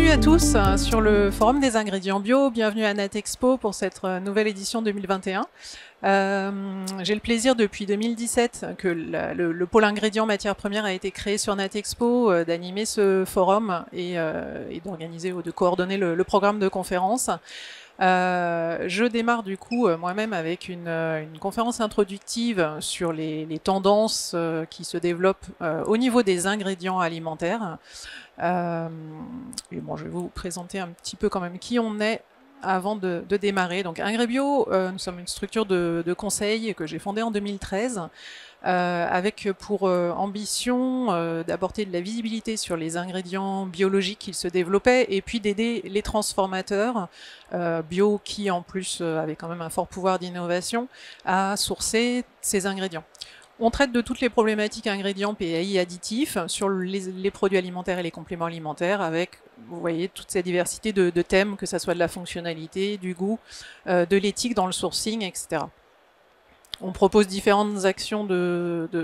Salut à tous sur le forum des ingrédients bio, bienvenue à Natexpo pour cette nouvelle édition 2021. J'ai le plaisir depuis 2017 que le pôle ingrédients matières premières a été créé sur Natexpo, d'animer ce forum et d'organiser ou de coordonner le programme de conférence. Je démarre du coup moi-même avec une conférence introductive sur les tendances qui se développent au niveau des ingrédients alimentaires. Et bon, je vais vous présenter un petit peu quand même qui on est avant de démarrer. Donc Ingrebio, nous sommes une structure de conseil que j'ai fondée en 2013 avec pour ambition d'apporter de la visibilité sur les ingrédients biologiques qui se développaient et puis d'aider les transformateurs bio qui en plus avaient quand même un fort pouvoir d'innovation à sourcer ces ingrédients. On traite de toutes les problématiques ingrédients PAI additifs sur les produits alimentaires et les compléments alimentaires avec, vous voyez, toute cette diversité de thèmes, que ce soit de la fonctionnalité, du goût, de l'éthique dans le sourcing, etc. On propose différentes actions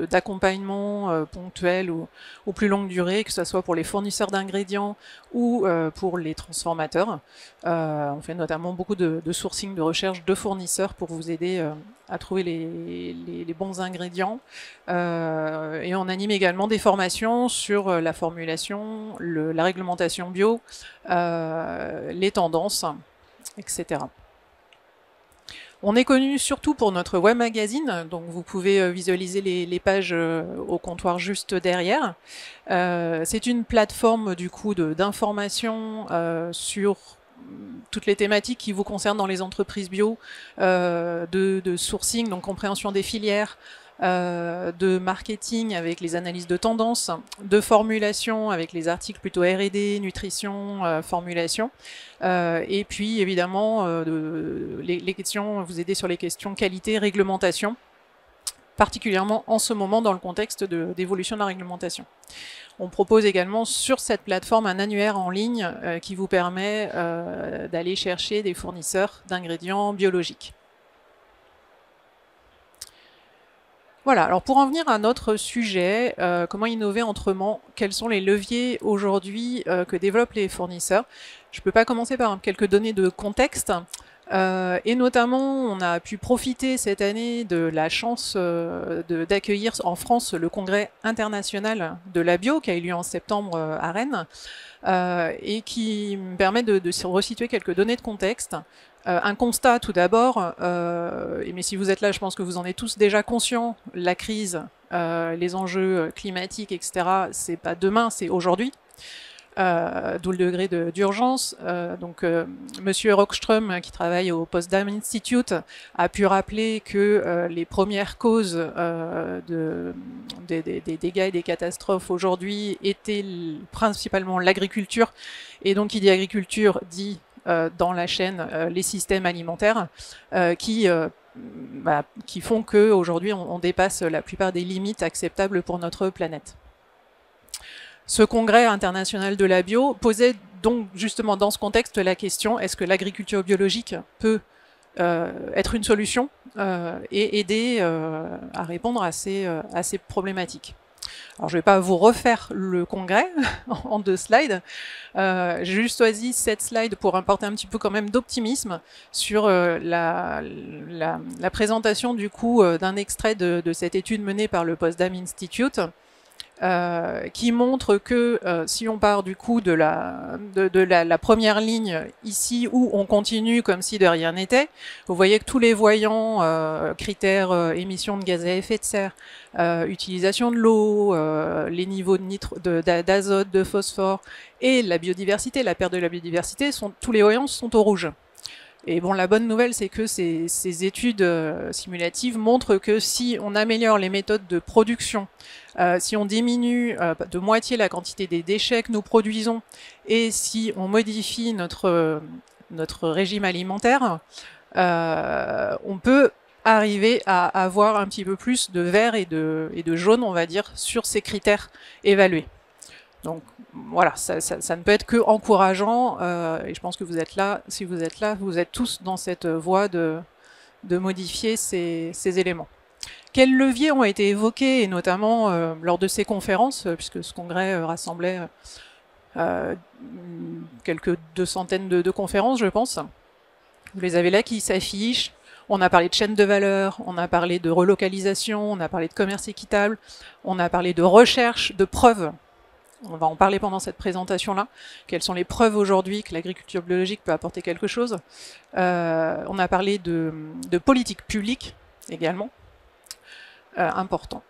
d'accompagnement ponctuelles ou plus longue durée, que ce soit pour les fournisseurs d'ingrédients ou pour les transformateurs. On fait notamment beaucoup de sourcing, de recherche de fournisseurs pour vous aider à trouver les bons ingrédients. Et on anime également des formations sur la formulation, la réglementation bio, les tendances, etc. On est connu surtout pour notre web magazine, donc vous pouvez visualiser les pages au comptoir juste derrière. C'est une plateforme du coup d'information sur toutes les thématiques qui vous concernent dans les entreprises bio, de sourcing, donc compréhension des filières, de marketing avec les analyses de tendance, de formulation avec les articles plutôt R&D, nutrition, formulation, et puis évidemment les questions, vous aider sur les questions qualité, réglementation, particulièrement en ce moment dans le contexte d'évolution de la réglementation. On propose également sur cette plateforme un annuaire en ligne qui vous permet d'aller chercher des fournisseurs d'ingrédients biologiques. Voilà, alors pour en venir à notre sujet, comment innover autrement, quels sont les leviers aujourd'hui que développent les fournisseurs? Je ne peux pas commencer par quelques données de contexte, et notamment on a pu profiter cette année de la chance d'accueillir en France le congrès international de la bio qui a eu lieu en septembre à Rennes, et qui me permet de resituer quelques données de contexte. Un constat tout d'abord, mais si vous êtes là, je pense que vous en êtes tous déjà conscients, la crise, les enjeux climatiques, etc., c'est pas demain, c'est aujourd'hui. D'où le degré d'urgence. Monsieur Rockström, qui travaille au Potsdam Institute, a pu rappeler que les premières causes des dégâts et des catastrophes aujourd'hui étaient principalement l'agriculture. Et donc, qui dit agriculture dit dans la chaîne les systèmes alimentaires qui font qu'aujourd'hui on dépasse la plupart des limites acceptables pour notre planète. Ce congrès international de la bio posait donc justement dans ce contexte la question, est-ce que l'agriculture biologique peut être une solution et aider à répondre à ces problématiques? Alors je ne vais pas vous refaire le congrès en 2 slides, j'ai juste choisi cette slide pour apporter un petit peu quand même d'optimisme sur la présentation du coup d'un extrait de cette étude menée par le Potsdam Institute, qui montre que si on part du coup de la première ligne ici où on continue comme si de rien n'était, vous voyez que tous les voyants, critères émissions de gaz à effet de serre, utilisation de l'eau, les niveaux d'azote, de phosphore et la biodiversité, la perte de la biodiversité, tous les voyants sont au rouge. Et bon, la bonne nouvelle, c'est que ces études simulatives montrent que si on améliore les méthodes de production, si on diminue de moitié la quantité des déchets que nous produisons, et si on modifie notre régime alimentaire, on peut arriver à avoir un petit peu plus de vert et de jaune, on va dire, sur ces critères évalués. Donc voilà, ça ne peut être que encourageant, et je pense que vous êtes là, si vous êtes là, vous êtes tous dans cette voie de modifier ces éléments. Quels leviers ont été évoqués, et notamment lors de ces conférences, puisque ce congrès rassemblait quelques 200 de conférences, je pense. Vous les avez là qui s'affichent. On a parlé de chaîne de valeur, on a parlé de relocalisation, on a parlé de commerce équitable, on a parlé de recherche, de preuves. On va en parler pendant cette présentation-là. Quelles sont les preuves aujourd'hui que l'agriculture biologique peut apporter quelque chose? On a parlé de politique publique également, important.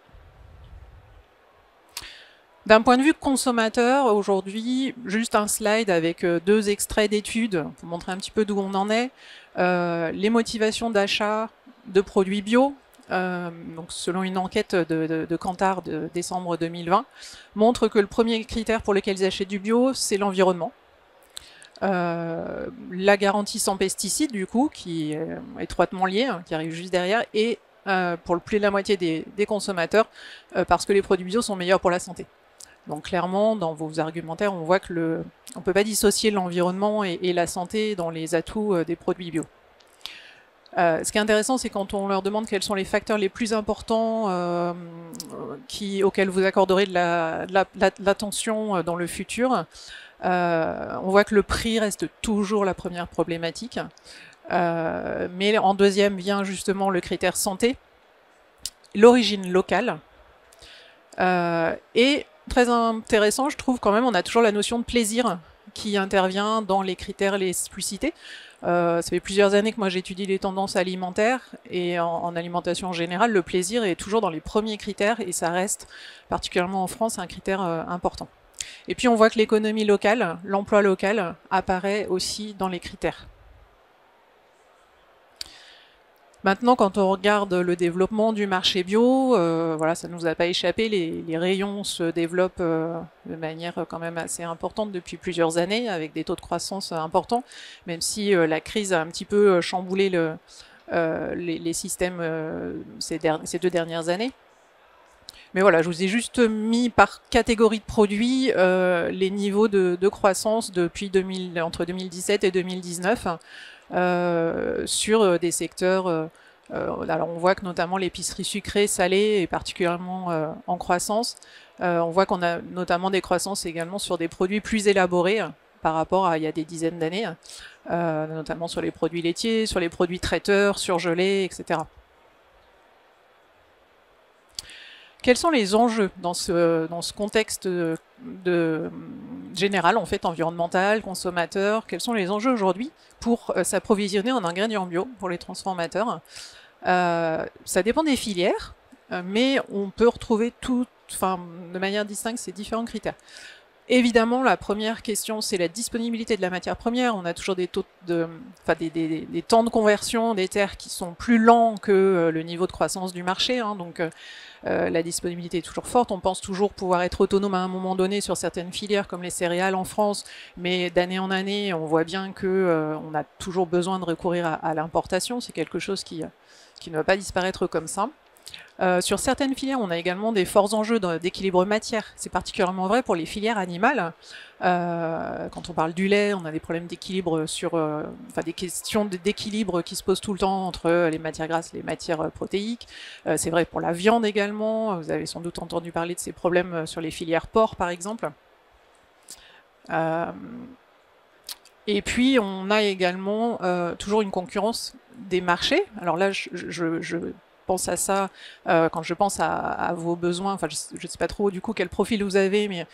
D'un point de vue consommateur, aujourd'hui, juste un slide avec 2 extraits d'études pour montrer un petit peu d'où on en est. Les motivations d'achat de produits bio, donc selon une enquête de Kantar de décembre 2020, montre que le premier critère pour lequel ils achètent du bio, c'est l'environnement. La garantie sans pesticides, du coup, qui est étroitement liée, qui arrive juste derrière, et pour plus de la moitié des consommateurs, parce que les produits bio sont meilleurs pour la santé. Donc clairement, dans vos argumentaires, on voit que on ne peut pas dissocier l'environnement et la santé dans les atouts des produits bio. Ce qui est intéressant, c'est quand on leur demande quels sont les facteurs les plus importants auxquels vous accorderez de l'attention dans le futur, on voit que le prix reste toujours la première problématique. Mais en deuxième vient justement le critère santé, l'origine locale, et très intéressant, je trouve quand même, on a toujours la notion de plaisir qui intervient dans les critères les plus cités. Ça fait plusieurs années que moi j'étudie les tendances alimentaires, et en alimentation en général, le plaisir est toujours dans les premiers critères, et ça reste, particulièrement en France, un critère important. Et puis on voit que l'économie locale, l'emploi local, apparaît aussi dans les critères. Maintenant, quand on regarde le développement du marché bio, voilà, ça ne nous a pas échappé, les rayons se développent de manière quand même assez importante depuis plusieurs années, avec des taux de croissance importants, même si la crise a un petit peu chamboulé les systèmes ces 2 dernières années. Mais voilà, je vous ai juste mis par catégorie de produits les niveaux de croissance depuis entre 2017 et 2019. Sur des secteurs, alors on voit que notamment l'épicerie sucrée, salée est particulièrement en croissance. On voit qu'on a notamment des croissances également sur des produits plus élaborés par rapport à il y a des dizaines d'années, notamment sur les produits laitiers, sur les produits traiteurs, surgelés, etc. Quels sont les enjeux dans ce contexte général, en fait, environnemental, consommateur? Quels sont les enjeux aujourd'hui pour s'approvisionner en ingrédients bio pour les transformateurs? Ça dépend des filières, mais on peut retrouver de manière distincte ces différents critères. Évidemment, la première question, c'est la disponibilité de la matière première. On a toujours des temps de conversion des terres qui sont plus lents que le niveau de croissance du marché, hein, donc la disponibilité est toujours forte. On pense toujours pouvoir être autonome à un moment donné sur certaines filières comme les céréales en France, mais d'année en année, on voit bien qu'on a toujours besoin de recourir à l'importation. C'est quelque chose qui ne va pas disparaître comme ça. Sur certaines filières, on a également des forts enjeux d'équilibre matière. C'est particulièrement vrai pour les filières animales. Quand on parle du lait, on a des problèmes d'équilibre des questions d'équilibre qui se posent tout le temps entre les matières grasses et les matières protéiques. C'est vrai pour la viande également. Vous avez sans doute entendu parler de ces problèmes sur les filières porc, par exemple. Et puis, on a également toujours une concurrence des marchés. Alors là, je pense à ça quand je pense à vos besoins, enfin je ne sais pas trop du coup quel profil vous avez, mais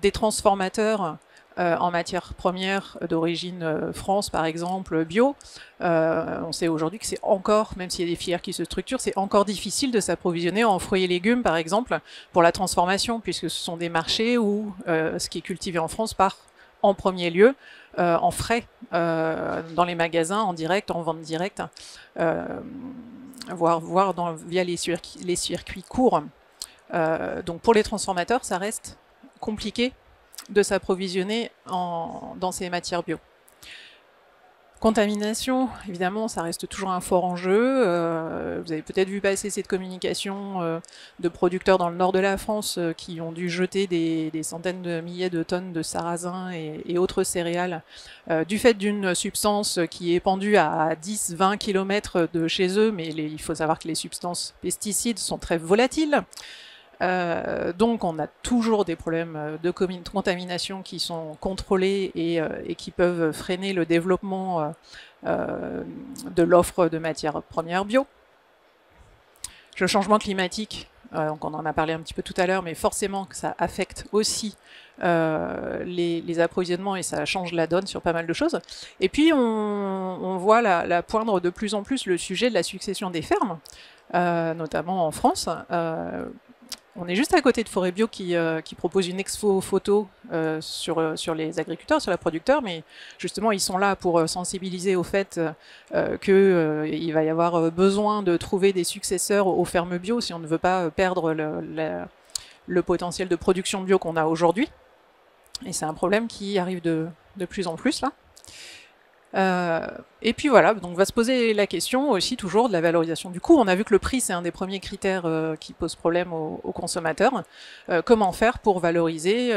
des transformateurs en matières premières d'origine France par exemple, bio, on sait aujourd'hui que c'est encore, même s'il y a des filières qui se structurent, c'est encore difficile de s'approvisionner en fruits et légumes par exemple pour la transformation, puisque ce sont des marchés où ce qui est cultivé en France part en premier lieu en frais dans les magasins, en direct, en vente directe, voire via les circuits courts. Donc pour les transformateurs, ça reste compliqué de s'approvisionner dans ces matières bio. Contamination, évidemment, ça reste toujours un fort enjeu. Vous avez peut-être vu passer cette communication de producteurs dans le nord de la France qui ont dû jeter des centaines de milliers de tonnes de sarrasin et autres céréales du fait d'une substance qui est épandue à 10-20 km de chez eux, mais il faut savoir que les substances pesticides sont très volatiles. Donc on a toujours des problèmes de contamination qui sont contrôlés et qui peuvent freiner le développement de l'offre de matières premières bio. Le changement climatique, donc on en a parlé un petit peu tout à l'heure, mais forcément que ça affecte aussi les approvisionnements et ça change la donne sur pas mal de choses. Et puis on voit la poindre de plus en plus le sujet de la succession des fermes, notamment en France. On est juste à côté de Forêt Bio qui propose une expo photo sur les agriculteurs, sur les producteurs, mais justement ils sont là pour sensibiliser au fait qu'il va y avoir besoin de trouver des successeurs aux fermes bio si on ne veut pas perdre le potentiel de production bio qu'on a aujourd'hui. Et c'est un problème qui arrive de plus en plus là. Et puis voilà, donc on va se poser la question aussi toujours de la valorisation du coût. On a vu que le prix, c'est un des premiers critères qui pose problème aux consommateurs. Comment faire pour valoriser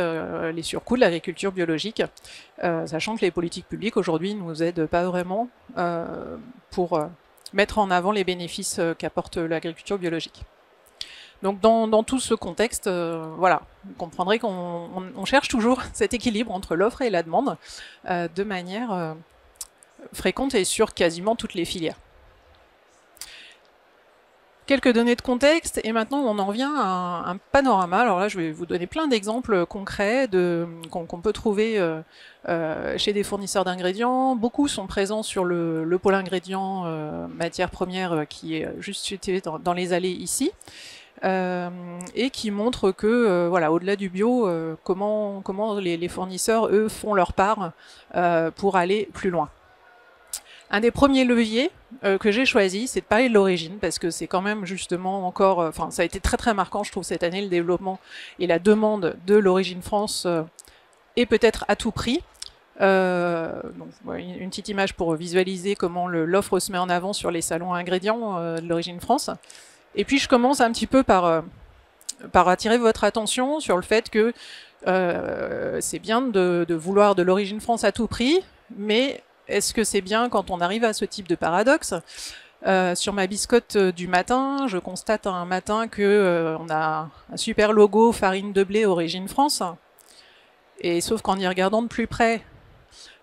les surcoûts de l'agriculture biologique, sachant que les politiques publiques aujourd'hui ne nous aident pas vraiment pour mettre en avant les bénéfices qu'apporte l'agriculture biologique. Donc dans tout ce contexte, voilà, vous comprendrez qu'on cherche toujours cet équilibre entre l'offre et la demande de manière fréquente et sur quasiment toutes les filières. Quelques données de contexte, et maintenant on en vient à un panorama. Alors là, je vais vous donner plein d'exemples concrets qu'on peut trouver chez des fournisseurs d'ingrédients. Beaucoup sont présents sur le pôle ingrédients matières premières qui est juste situé dans les allées ici. Et qui montre que, voilà, au-delà du bio, comment les fournisseurs, eux, font leur part pour aller plus loin. Un des premiers leviers que j'ai choisi, c'est de parler de l'origine, parce que c'est quand même justement encore, enfin ça a été très très marquant, je trouve, cette année, le développement et la demande de l'origine France est peut-être à tout prix. Donc, une petite image pour visualiser comment l'offre se met en avant sur les salons ingrédients de l'origine France. Et puis je commence un petit peu par attirer votre attention sur le fait que c'est bien de vouloir de l'origine France à tout prix, mais est-ce que c'est bien quand on arrive à ce type de paradoxe? Sur ma biscotte du matin, je constate un matin que on a un super logo farine de blé origine France. Et sauf qu'en y regardant de plus près,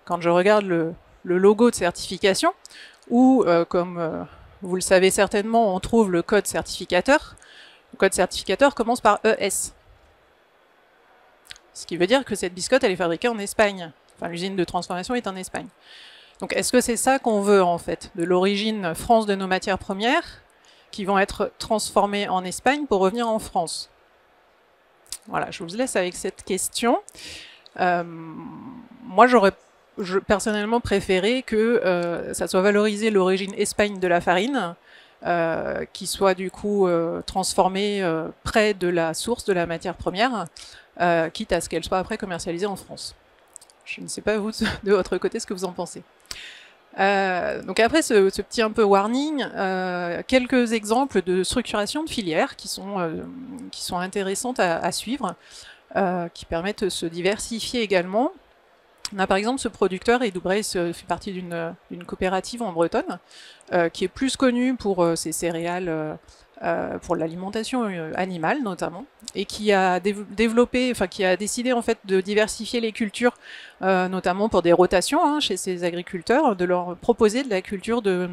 quand je regarde le logo de certification, ou comme vous le savez certainement, on trouve le code certificateur. Le code certificateur commence par ES. Ce qui veut dire que cette biscotte, elle est fabriquée en Espagne. Enfin, l'usine de transformation est en Espagne. Donc est-ce que c'est ça qu'on veut en fait, de l'origine France de nos matières premières qui vont être transformées en Espagne pour revenir en France? Voilà, je vous laisse avec cette question. Moi j'aurais personnellement préféré que ça soit valorisé l'origine Espagne de la farine, qui soit du coup transformée près de la source de la matière première, quitte à ce qu'elle soit après commercialisée en France. Je ne sais pas vous, de votre côté, ce que vous en pensez. Donc après ce petit un peu warning, quelques exemples de structuration de filières qui sont intéressantes à suivre, qui permettent de se diversifier également. On a par exemple ce producteur, et Doubray fait partie d'une coopérative en Bretonne, qui est plus connu pour ses céréales, pour l'alimentation animale notamment, et qui a développé, enfin qui a décidé en fait de diversifier les cultures, notamment pour des rotations chez ses agriculteurs, de leur proposer de la culture de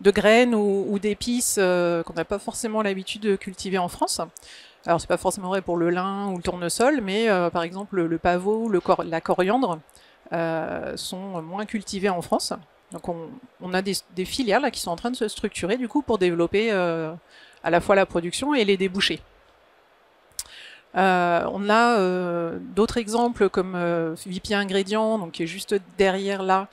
graines ou d'épices qu'on n'a pas forcément l'habitude de cultiver en France. Alors c'est pas forcément vrai pour le lin ou le tournesol, mais par exemple le pavot, la coriandre sont moins cultivés en France. Donc on a des filières là qui sont en train de se structurer du coup pour développer à la fois la production et les débouchés. On a d'autres exemples comme Vipi Ingrédients, donc qui est juste derrière là,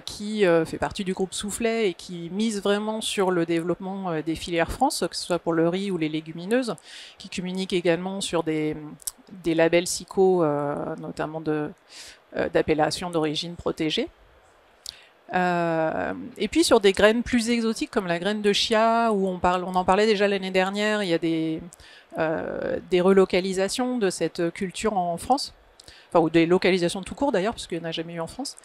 qui fait partie du groupe Soufflet et qui mise vraiment sur le développement des filières France, que ce soit pour le riz ou les légumineuses, qui communique également sur des labels SICO, notamment d'appellation d'origine protégée. Et puis sur des graines plus exotiques comme la graine de chia, où on en parlait déjà l'année dernière, il y a des relocalisations de cette culture en France, enfin, ou des localisations tout court d'ailleurs, parce qu'il n'y en a jamais eu en France.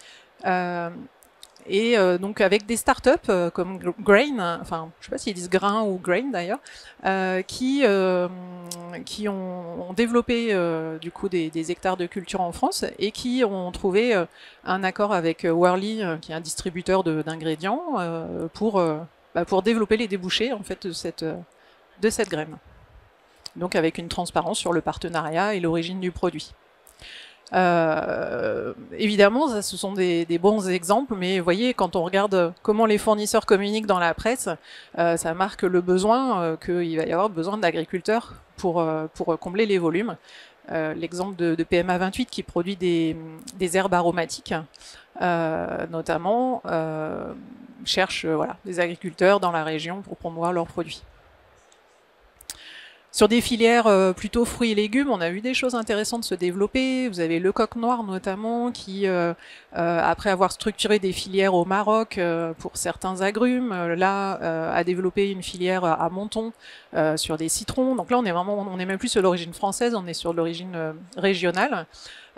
Et donc avec des startups comme Grain, enfin je sais pas s'ils disent Grain ou Grain d'ailleurs, qui ont développé du coup des hectares de culture en France et qui ont trouvé un accord avec Worley, qui est un distributeur d'ingrédients, pour développer les débouchés en fait de cette graine. Donc avec une transparence sur le partenariat et l'origine du produit. Évidemment, ça, ce sont des bons exemples, mais vous voyez, quand on regarde comment les fournisseurs communiquent dans la presse, ça marque le besoin qu'il va y avoir besoin d'agriculteurs pour combler les volumes. L'exemple de PMA 28 qui produit des herbes aromatiques, notamment, cherche des agriculteurs dans la région pour promouvoir leurs produits. Sur des filières plutôt fruits et légumes, on a vu des choses intéressantes se développer. Vous avez le coq noir notamment qui, après avoir structuré des filières au Maroc pour certains agrumes, a développé une filière à Menton sur des citrons. Donc là, on est même plus sur l'origine française, on est sur l'origine régionale.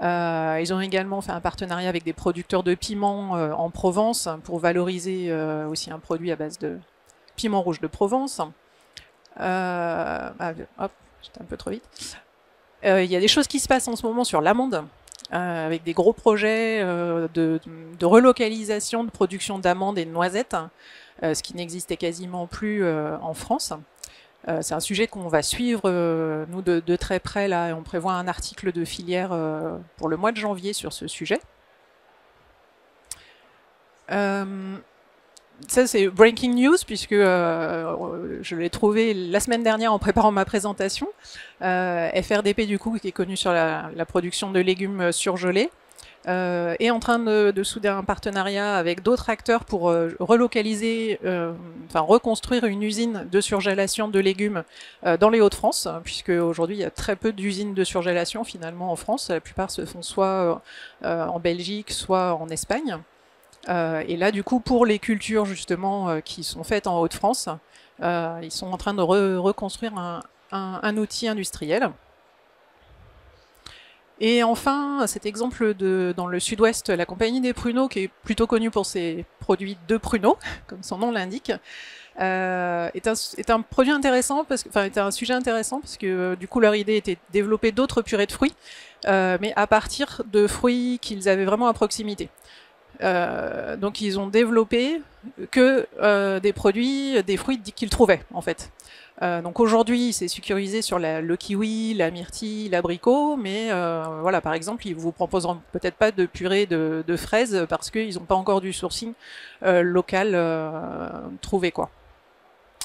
Ils ont également fait un partenariat avec des producteurs de piments en Provence pour valoriser aussi un produit à base de piment rouge de Provence. Hop, j'étais un peu trop vite. Il y a des choses qui se passent en ce moment sur l'amande, avec des gros projets de relocalisation de production d'amandes et de noisettes, ce qui n'existait quasiment plus en France. C'est un sujet qu'on va suivre, nous, de très près, là, et on prévoit un article de filière pour le mois de janvier sur ce sujet. Ça, c'est breaking news, puisque je l'ai trouvé la semaine dernière en préparant ma présentation. FRDP, du coup, qui est connu sur la production de légumes surgelés, est en train de souder un partenariat avec d'autres acteurs pour relocaliser, reconstruire une usine de surgélation de légumes dans les Hauts-de-France, puisque aujourd'hui il y a très peu d'usines de surgélation finalement en France. La plupart se font soit en Belgique, soit en Espagne. Et là, du coup, pour les cultures justement qui sont faites en Hauts-de-France, ils sont en train de reconstruire un outil industriel. Et enfin, cet exemple dans le sud-ouest, la compagnie des pruneaux, qui est plutôt connue pour ses produits de pruneaux, comme son nom l'indique, est un produit intéressant, est un sujet intéressant parce que du coup leur idée était de développer d'autres purées de fruits, mais à partir de fruits qu'ils avaient vraiment à proximité. Donc ils ont développé que des fruits qu'ils trouvaient en fait. Donc aujourd'hui, c'est sécurisé sur le kiwi, la myrtille, l'abricot, mais voilà, par exemple, ils vous proposeront peut-être pas de purée de fraises parce qu'ils n'ont pas encore du sourcing local trouvé, quoi.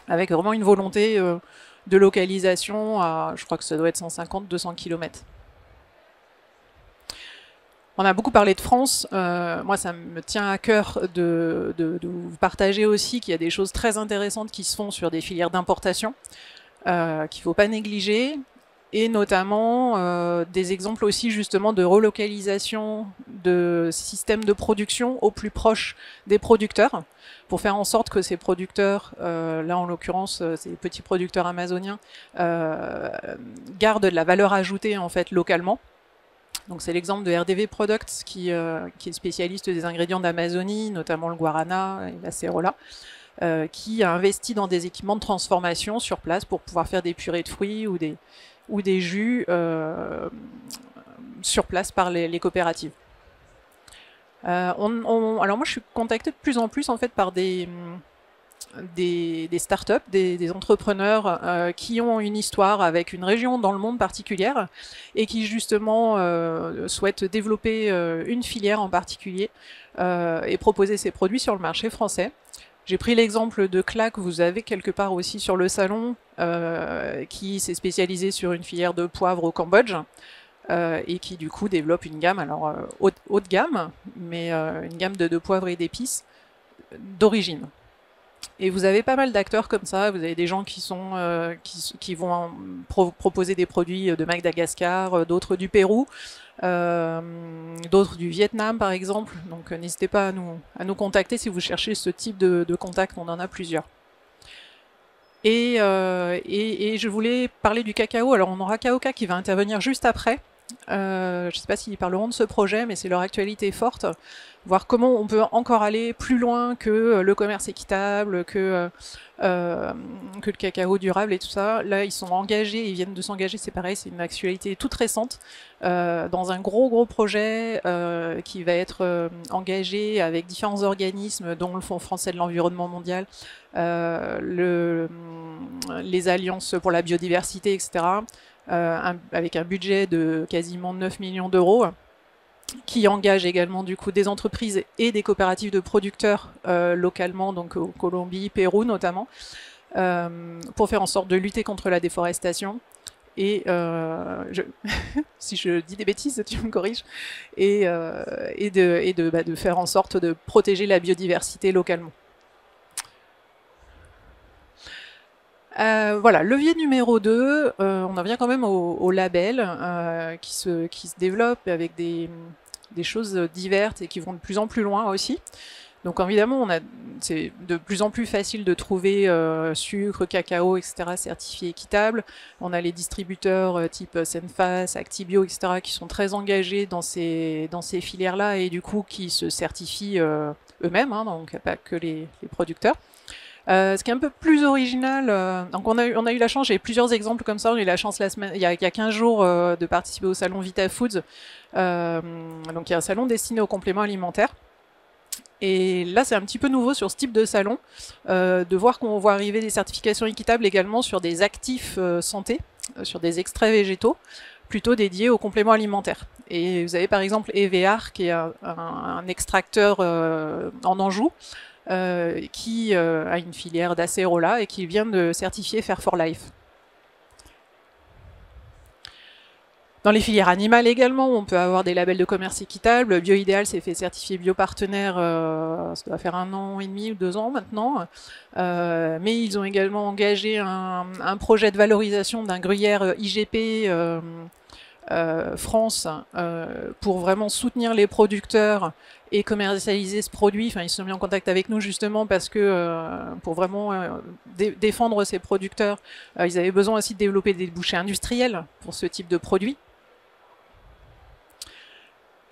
Avec vraiment une volonté de localisation à, je crois que ça doit être 150-200 km. On a beaucoup parlé de France. Moi, ça me tient à cœur de vous partager aussi qu'il y a des choses très intéressantes qui se font sur des filières d'importation qu'il ne faut pas négliger, et notamment des exemples aussi justement de relocalisation de systèmes de production au plus proche des producteurs, pour faire en sorte que ces producteurs, là en l'occurrence ces petits producteurs amazoniens, gardent de la valeur ajoutée en fait localement. Donc c'est l'exemple de RDV Products qui est spécialiste des ingrédients d'Amazonie, notamment le guarana et la cérola, qui a investi dans des équipements de transformation sur place pour pouvoir faire des purées de fruits ou des jus sur place par les coopératives. Alors moi je suis contactée de plus en plus en fait par des startups, des entrepreneurs qui ont une histoire avec une région dans le monde particulière et qui justement souhaitent développer une filière en particulier et proposer ces produits sur le marché français. J'ai pris l'exemple de Cla, que vous avez quelque part aussi sur le salon, qui s'est spécialisé sur une filière de poivre au Cambodge et qui du coup développe une gamme, alors haut de gamme, mais une gamme de poivre et d'épices d'origine. Et vous avez pas mal d'acteurs comme ça. Vous avez des gens qui vont proposer des produits de Madagascar, d'autres du Pérou, d'autres du Vietnam par exemple. Donc n'hésitez pas à nous contacter si vous cherchez ce type de contact. On en a plusieurs. Et je voulais parler du cacao. Alors on aura Kaoka qui va intervenir juste après. Je ne sais pas s'ils parleront de ce projet, mais c'est leur actualité forte. Voir comment on peut encore aller plus loin que le commerce équitable, que le cacao durable et tout ça. Là, ils sont engagés, ils viennent de s'engager, c'est pareil, c'est une actualité toute récente, dans un gros projet qui va être engagé avec différents organismes, dont le Fonds français de l'environnement mondial, les alliances pour la biodiversité, etc., avec un budget de quasiment 9 millions d'euros, qui engage également du coup des entreprises et des coopératives de producteurs localement, donc au Colombie, Pérou notamment, pour faire en sorte de lutter contre la déforestation. Et si je dis des bêtises, tu me corriges, et de faire en sorte de protéger la biodiversité localement. Voilà, levier numéro 2, on en vient quand même au label qui se développe avec des choses diverses et qui vont de plus en plus loin aussi. Donc évidemment, c'est de plus en plus facile de trouver sucre, cacao, etc. certifiés équitables. On a les distributeurs type Senfas, Actibio, etc. qui sont très engagés dans ces filières-là et du coup qui se certifient eux-mêmes, hein, donc pas que les producteurs. Ce qui est un peu plus original, donc on a eu la chance, j'ai plusieurs exemples comme ça, on a eu la chance il y a 15 jours de participer au salon Vita Foods, donc il y a un salon destiné aux compléments alimentaires. Et là, c'est un petit peu nouveau sur ce type de salon, de voir qu'on voit arriver des certifications équitables également sur des actifs santé, sur des extraits végétaux, plutôt dédiés aux compléments alimentaires. Et vous avez par exemple EVR, qui est un extracteur en Anjou, qui a une filière d'acérola et qui vient de certifier Fair for Life. Dans les filières animales également, on peut avoir des labels de commerce équitable. Bioidéal s'est fait certifier biopartenaire, ça doit faire 1 an et demi ou 2 ans maintenant. Mais ils ont également engagé un projet de valorisation d'un gruyère IGP France pour vraiment soutenir les producteurs et commercialiser ce produit. Enfin, ils se sont mis en contact avec nous justement parce que pour vraiment défendre ces producteurs, ils avaient besoin aussi de développer des débouchés industriels pour ce type de produit.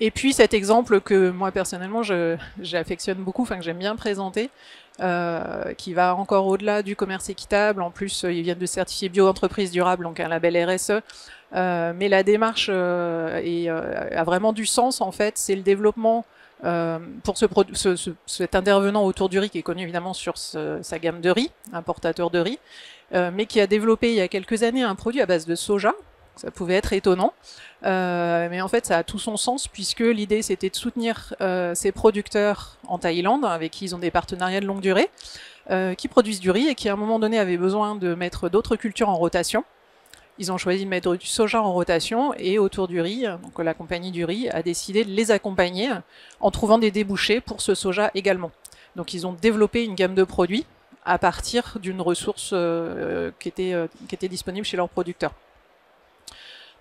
Et puis cet exemple que moi personnellement j'affectionne beaucoup, enfin que j'aime bien présenter, qui va encore au-delà du commerce équitable. En plus, ils viennent de certifier bio-entreprise durable, donc un label RSE. Mais la démarche a vraiment du sens en fait. C'est le développement pour cet intervenant autour du riz qui est connu évidemment sur sa gamme de riz, importateur de riz, mais qui a développé il y a quelques années un produit à base de soja. Ça pouvait être étonnant, mais en fait ça a tout son sens puisque l'idée c'était de soutenir ces producteurs en Thaïlande avec qui ils ont des partenariats de longue durée, qui produisent du riz et qui à un moment donné avaient besoin de mettre d'autres cultures en rotation. Ils ont choisi de mettre du soja en rotation et autour du riz, donc la compagnie du riz a décidé de les accompagner en trouvant des débouchés pour ce soja également. Donc ils ont développé une gamme de produits à partir d'une ressource qui était disponible chez leurs producteurs.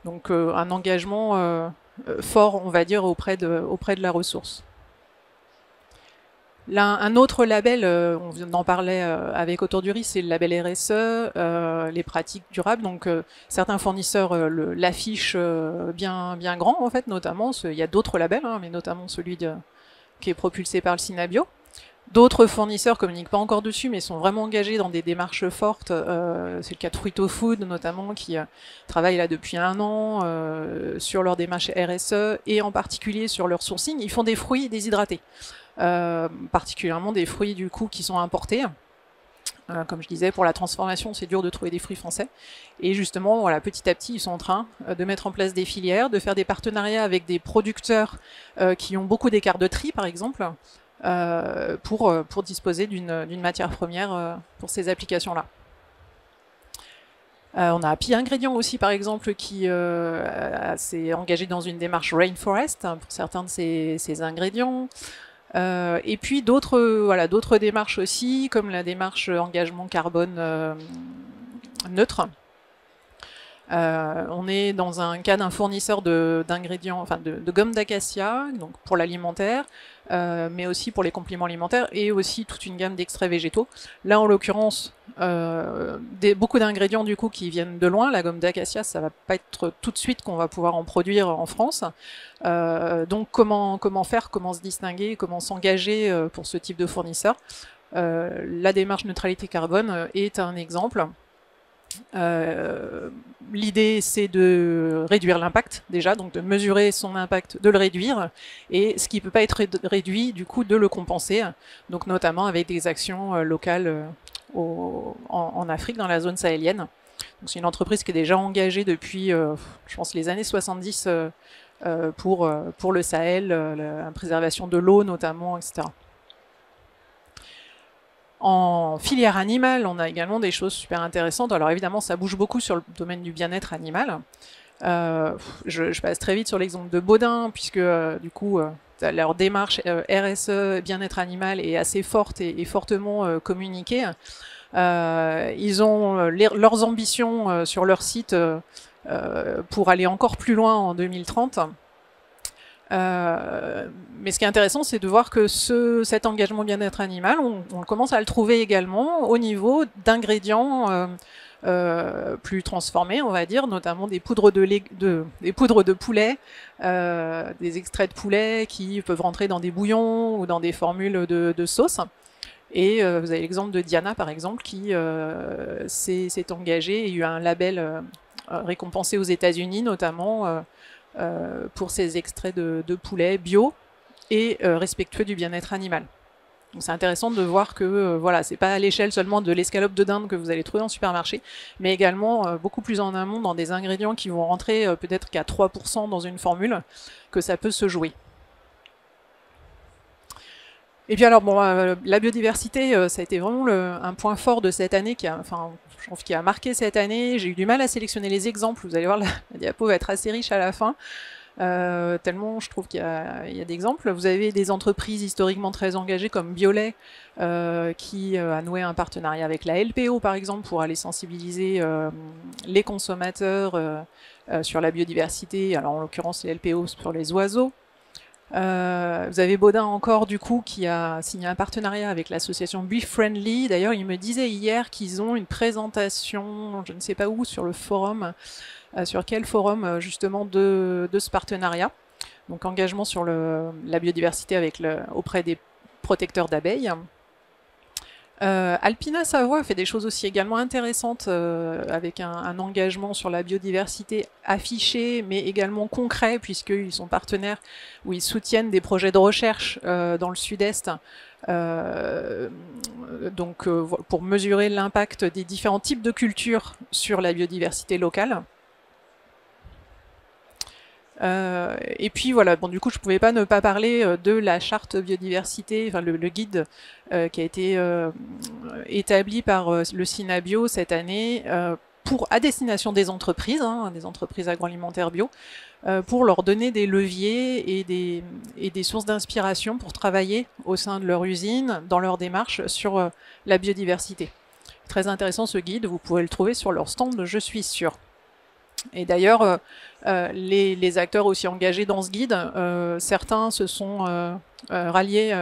Donc un engagement fort, on va dire, auprès de la ressource. Là, un autre label, on en parlait avec Autour du riz, c'est le label RSE, les pratiques durables. Donc certains fournisseurs l'affichent bien grand en fait, notamment. Il y a d'autres labels, hein, mais notamment celui qui est propulsé par le Synabio. D'autres fournisseurs communiquent pas encore dessus, mais sont vraiment engagés dans des démarches fortes. C'est le cas de Fruito Food, notamment, qui travaille là depuis 1 an sur leur démarche RSE et en particulier sur leur sourcing. Ils font des fruits déshydratés, particulièrement des fruits du coup qui sont importés. Comme je disais, pour la transformation, c'est dur de trouver des fruits français. Et justement, voilà, petit à petit, ils sont en train de mettre en place des filières, de faire des partenariats avec des producteurs qui ont beaucoup d'écarts de tri, par exemple, pour disposer d'une matière première pour ces applications-là. On a Happy Ingredient aussi, par exemple, qui s'est engagé dans une démarche Rainforest pour certains de ces ingrédients. Et puis d'autres démarches aussi, comme la démarche engagement carbone neutre. On est dans un cas d'un fournisseur d'ingrédients, enfin de gomme d'acacia, donc pour l'alimentaire, mais aussi pour les compléments alimentaires et aussi toute une gamme d'extraits végétaux. Là, en l'occurrence, beaucoup d'ingrédients du coup qui viennent de loin. La gomme d'acacia, ça va pas être tout de suite qu'on va pouvoir en produire en France. Donc comment faire, comment se distinguer, comment s'engager pour ce type de fournisseur. La démarche neutralité carbone est un exemple. L'idée, c'est de réduire l'impact déjà, donc de mesurer son impact, de le réduire, et ce qui ne peut pas être réduit, du coup, de le compenser, donc notamment avec des actions locales en Afrique, dans la zone sahélienne. C'est une entreprise qui est déjà engagée depuis, je pense, les années 70 pour le Sahel, la préservation de l'eau notamment, etc. En filière animale, on a également des choses super intéressantes. Alors évidemment, ça bouge beaucoup sur le domaine du bien-être animal. Je passe très vite sur l'exemple de Baudin, puisque du coup, leur démarche RSE, bien-être animal est assez forte et fortement communiquée. Ils ont leurs ambitions sur leur site pour aller encore plus loin en 2030. Mais ce qui est intéressant, c'est de voir que cet engagement bien-être animal, on commence à le trouver également au niveau d'ingrédients plus transformés, on va dire, notamment des poudres de poulet, des extraits de poulet qui peuvent rentrer dans des bouillons ou dans des formules de sauce. Et vous avez l'exemple de Diana, par exemple, qui s'est engagée et a eu un label récompensé aux États-Unis, notamment pour ces extraits de poulet bio et respectueux du bien-être animal. Donc c'est intéressant de voir que voilà, c'est pas à l'échelle seulement de l'escalope de dinde que vous allez trouver en supermarché, mais également beaucoup plus en amont dans des ingrédients qui vont rentrer peut-être qu'à 3% dans une formule, que ça peut se jouer. Et puis alors, bon, la biodiversité, ça a été vraiment un point fort de cette année, je trouve qui a marqué cette année. J'ai eu du mal à sélectionner les exemples. Vous allez voir, la diapo va être assez riche à la fin, tellement je trouve qu'il y a d'exemples. Vous avez des entreprises historiquement très engagées comme Biolay, qui a noué un partenariat avec la LPO, par exemple, pour aller sensibiliser les consommateurs sur la biodiversité. Alors, en l'occurrence, les LPO sur les oiseaux. Vous avez Baudin encore du coup qui a signé un partenariat avec l'association Be Friendly. D'ailleurs, il me disait hier qu'ils ont une présentation, je ne sais pas où, sur le forum, sur quel forum justement de ce partenariat. Donc engagement sur la biodiversité auprès des protecteurs d'abeilles. Alpina Savoie fait des choses aussi également intéressantes avec un engagement sur la biodiversité affiché mais également concret puisqu'ils sont partenaires où ils soutiennent des projets de recherche dans le sud-est pour mesurer l'impact des différents types de cultures sur la biodiversité locale. Et puis voilà, bon du coup je pouvais pas ne pas parler de la charte biodiversité, enfin le guide qui a été établi par le Synabio cette année à destination des entreprises agroalimentaires bio, pour leur donner des leviers et des sources d'inspiration pour travailler au sein de leur usine, dans leur démarche sur la biodiversité. Très intéressant ce guide, vous pouvez le trouver sur leur stand, je suis sûre. Et d'ailleurs, les acteurs aussi engagés dans ce guide, certains se sont ralliés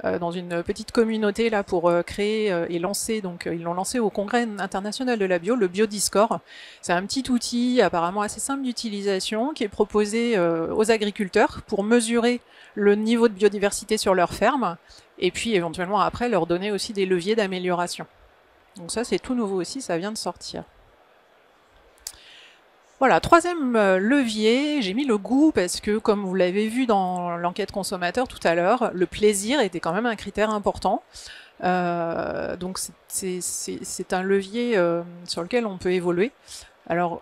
dans une petite communauté là pour créer et lancer, donc ils l'ont lancé au Congrès international de la bio, le Biodiscord. C'est un petit outil apparemment assez simple d'utilisation qui est proposé aux agriculteurs pour mesurer le niveau de biodiversité sur leur ferme et puis éventuellement après leur donner aussi des leviers d'amélioration. Donc ça c'est tout nouveau aussi, ça vient de sortir. Voilà, troisième levier, j'ai mis le goût parce que, comme vous l'avez vu dans l'enquête consommateur tout à l'heure, le plaisir était quand même un critère important. Donc c'est un levier sur lequel on peut évoluer. Alors,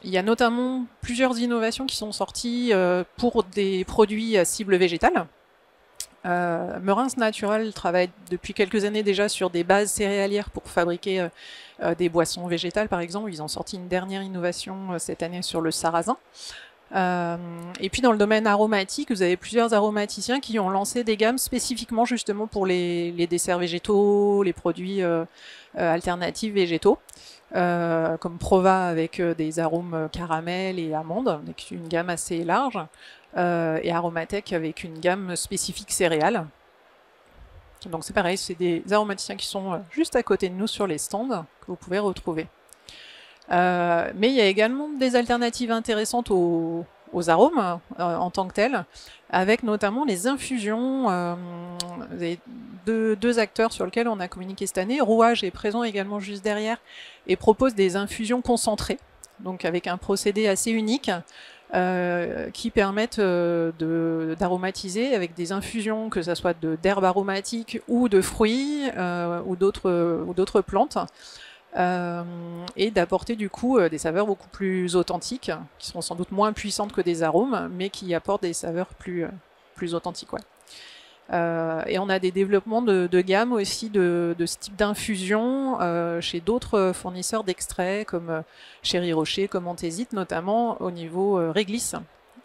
il y a notamment plusieurs innovations qui sont sorties pour des produits à cible végétale. Meurins Natural travaille depuis quelques années déjà sur des bases céréalières pour fabriquer des boissons végétales, par exemple. Ils ont sorti une dernière innovation cette année sur le sarrasin. Et puis dans le domaine aromatique, vous avez plusieurs aromaticiens qui ont lancé des gammes spécifiquement justement pour les desserts végétaux, les produits alternatifs végétaux, comme Prova avec des arômes caramel et amandes, avec une gamme assez large, et Aromatech avec une gamme spécifique céréales. Donc c'est pareil, c'est des aromaticiens qui sont juste à côté de nous sur les stands que vous pouvez retrouver. Mais il y a également des alternatives intéressantes aux arômes en tant que tels, avec notamment les infusions. Deux acteurs sur lesquels on a communiqué cette année. Rouage est présent également juste derrière et propose des infusions concentrées, donc avec un procédé assez unique qui permettent d'aromatiser avec des infusions, que ce soit d'herbes aromatiques ou de fruits ou d'autres plantes. Et d'apporter du coup des saveurs beaucoup plus authentiques, qui seront sans doute moins puissantes que des arômes, mais qui apportent des saveurs plus authentiques. Ouais. Et on a des développements de gamme aussi de ce type d'infusion chez d'autres fournisseurs d'extraits, comme Chéri Rocher, comme Antésite, notamment au niveau réglisse.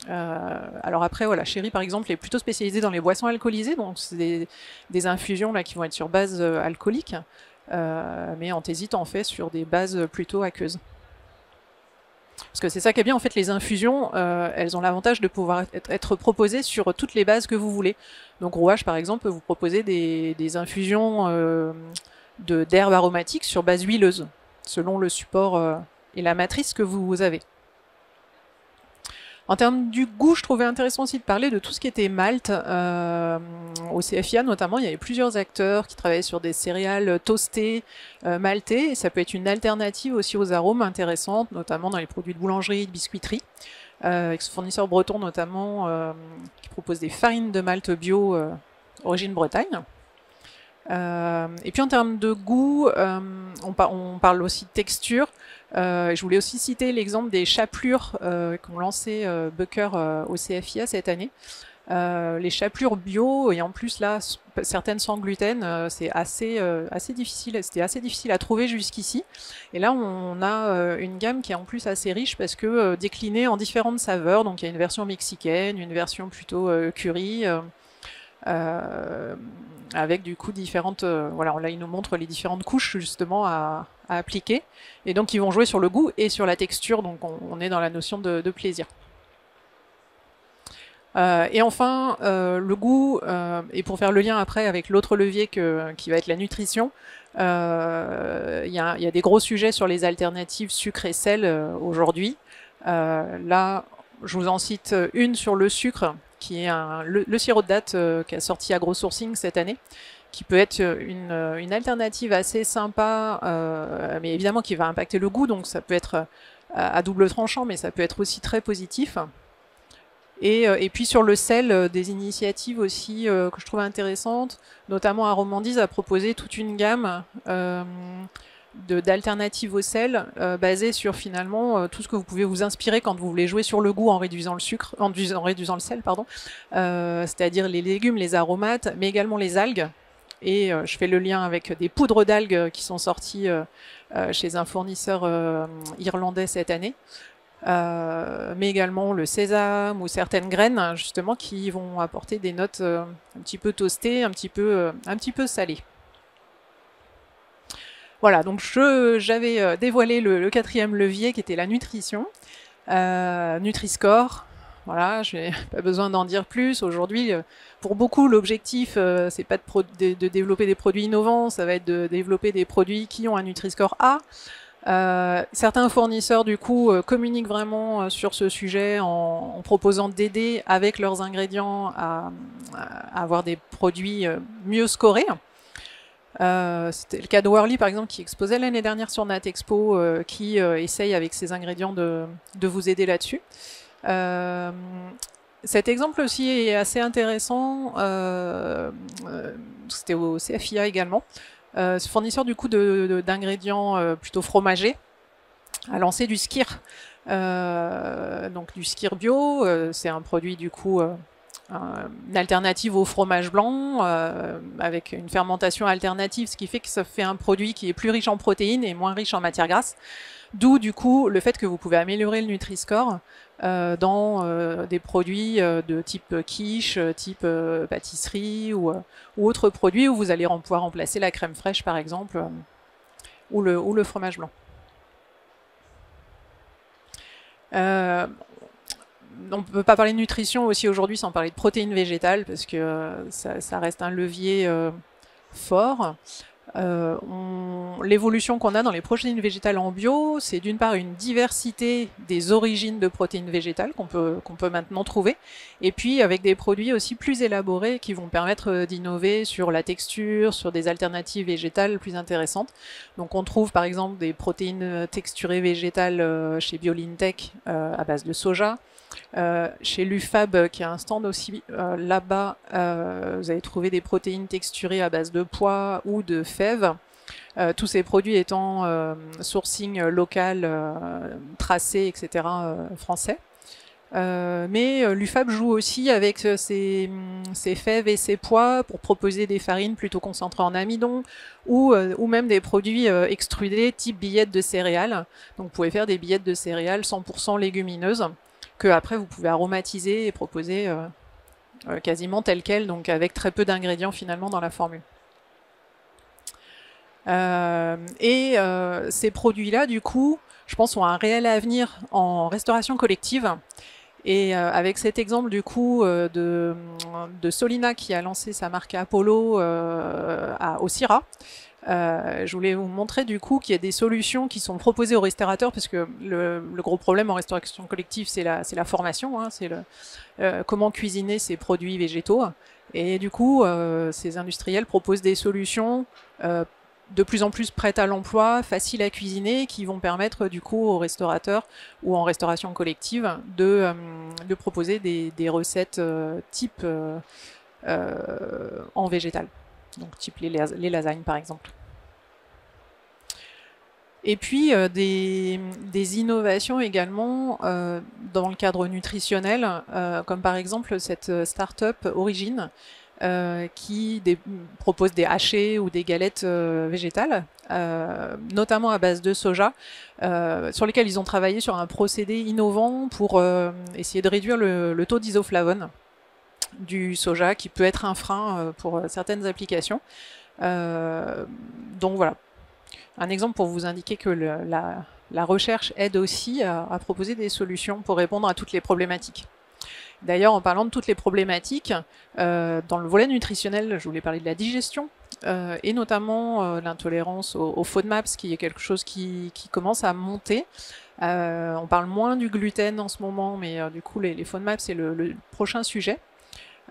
Alors après, voilà, Chéri par exemple est plutôt spécialisé dans les boissons alcoolisées, donc c'est des infusions là, qui vont être sur base alcoolique. Mais Antésite en fait sur des bases plutôt aqueuses. Parce que c'est ça qui est bien, en fait, les infusions, elles ont l'avantage de pouvoir être proposées sur toutes les bases que vous voulez. Donc Rouage, par exemple, peut vous proposer des infusions d'herbes aromatiques sur base huileuse, selon le support et la matrice que vous avez. En termes du goût, je trouvais intéressant aussi de parler de tout ce qui était malt. Au CFIA notamment, il y avait plusieurs acteurs qui travaillaient sur des céréales toastées, maltées, et ça peut être une alternative aussi aux arômes intéressantes, notamment dans les produits de boulangerie, de biscuiterie, avec ce fournisseur breton notamment, qui propose des farines de malt bio origine Bretagne. Et puis en termes de goût, on parle aussi de texture. Je voulais aussi citer l'exemple des chapelures qu'ont lancé Bucker au CFIA cette année. Les chapelures bio, et en plus là, certaines sans gluten, c'est assez difficile. C'était assez difficile à trouver jusqu'ici. Et là, on a une gamme qui est en plus assez riche parce que déclinée en différentes saveurs. Donc il y a une version mexicaine, une version plutôt curry. Avec du coup différentes, voilà, là il nous montre les différentes couches justement à appliquer, et donc ils vont jouer sur le goût et sur la texture, donc on est dans la notion de plaisir. Et enfin, le goût, et pour faire le lien après avec l'autre levier qui va être la nutrition, il y a des gros sujets sur les alternatives sucre et sel aujourd'hui. Là, je vous en cite une sur le sucre, qui est le sirop de date qui a sorti AgroSourcing cette année, qui peut être une alternative assez sympa, mais évidemment qui va impacter le goût, donc ça peut être à double tranchant, mais ça peut être aussi très positif. Et puis sur le sel, des initiatives aussi que je trouve intéressantes, notamment Aromandise a proposé toute une gamme d'alternatives au sel basées sur finalement tout ce que vous pouvez vous inspirer quand vous voulez jouer sur le goût en réduisant le sucre, en réduisant le sel, pardon, c'est-à-dire les légumes, les aromates, mais également les algues. Et je fais le lien avec des poudres d'algues qui sont sorties chez un fournisseur irlandais cette année. Mais également le sésame ou certaines graines justement qui vont apporter des notes un petit peu toastées, un petit peu salées. Voilà, donc j'avais dévoilé le quatrième levier qui était la nutrition, Nutri-Score. Voilà, je n'ai pas besoin d'en dire plus. Aujourd'hui, pour beaucoup, l'objectif, c'est pas de développer des produits innovants, ça va être de développer des produits qui ont un Nutri-Score A. Certains fournisseurs du coup communiquent vraiment sur ce sujet en proposant d'aider avec leurs ingrédients à avoir des produits mieux scorés. C'était le cas de Worley par exemple qui exposait l'année dernière sur Natexpo, qui essaye avec ses ingrédients de vous aider là-dessus. Cet exemple aussi est assez intéressant, c'était au CFIA également. Ce fournisseur du coup d'ingrédients plutôt fromagés a lancé du skyr, donc du skyr bio. C'est un produit du coup une alternative au fromage blanc avec une fermentation alternative, ce qui fait que ça fait un produit qui est plus riche en protéines et moins riche en matières grasses. D'où du coup le fait que vous pouvez améliorer le Nutri-Score dans des produits de type quiche, type pâtisserie ou autres produits où vous allez pouvoir remplacer la crème fraîche par exemple ou le fromage blanc. On ne peut pas parler de nutrition aussi aujourd'hui sans parler de protéines végétales parce que ça reste un levier fort. L'évolution qu'on a dans les protéines végétales en bio, c'est d'une part une diversité des origines de protéines végétales qu'on peut maintenant trouver, et puis avec des produits aussi plus élaborés qui vont permettre d'innover sur la texture, sur des alternatives végétales plus intéressantes. Donc on trouve par exemple des protéines texturées végétales chez BioLintech à base de soja. Chez l'UFAB, qui a un stand aussi là-bas, vous allez trouver des protéines texturées à base de pois ou de fèves. Tous ces produits étant sourcing local, tracé, etc. Français. Mais l'UFAB joue aussi avec ses fèves et ses pois pour proposer des farines plutôt concentrées en amidon ou même des produits extrudés type billettes de céréales. Donc vous pouvez faire des billettes de céréales 100% légumineuses que après vous pouvez aromatiser et proposer quasiment tel quel, donc avec très peu d'ingrédients finalement dans la formule. Ces produits-là, du coup, je pense, ont un réel avenir en restauration collective. Et avec cet exemple du coup de Solina qui a lancé sa marque Apollo au Syrah, je voulais vous montrer du coup qu'il y a des solutions qui sont proposées aux restaurateurs, parce que le gros problème en restauration collective, c'est la formation, hein, c'est comment cuisiner ces produits végétaux. Et du coup, ces industriels proposent des solutions de plus en plus prêtes à l'emploi, faciles à cuisiner, qui vont permettre du coup aux restaurateurs ou en restauration collective de proposer des recettes type en végétal. Donc type les lasagnes par exemple. Et puis des innovations également dans le cadre nutritionnel, comme par exemple cette start-up Origine qui propose des hachés ou des galettes végétales, notamment à base de soja, sur lesquels ils ont travaillé sur un procédé innovant pour essayer de réduire le taux d'isoflavone du soja, qui peut être un frein pour certaines applications. Donc voilà, un exemple pour vous indiquer que la recherche aide aussi à proposer des solutions pour répondre à toutes les problématiques. D'ailleurs, en parlant de toutes les problématiques, dans le volet nutritionnel, je voulais parler de la digestion, et notamment l'intolérance aux FODMAPs, qui est quelque chose qui commence à monter. On parle moins du gluten en ce moment, mais du coup, les FODMAPs, c'est le prochain sujet.